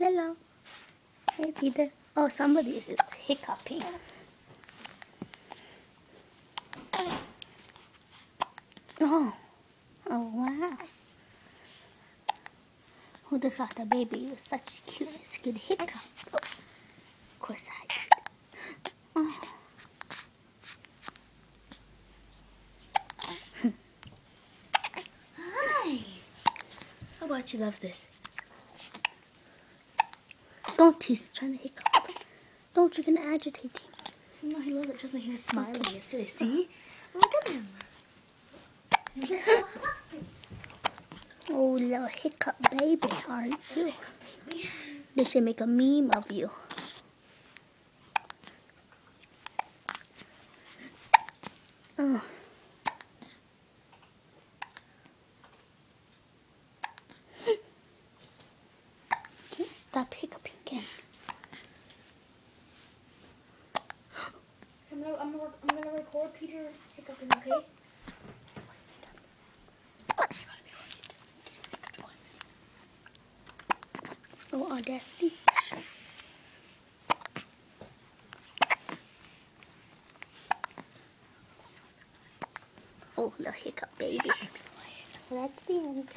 Hello. Hey, Peter. Oh, somebody is just hiccuping. Oh. Oh, wow. Who'd have thought the baby was such cute, good hiccup? Oh, of course I did. Oh. Hi. How about she loves this? Don't, he's trying to hiccup. Don't, you're gonna agitate him. No, he loves it just like he was smiling yesterday. See? Look at him. He's just so happy. Oh, little hiccup baby, aren't you? They should make a meme of you. Oh. Can't stop hiccuping again. I'm gonna record Peter hiccuping, okay? Oh, Audacity. Oh, little hiccup baby. Well, that's the end.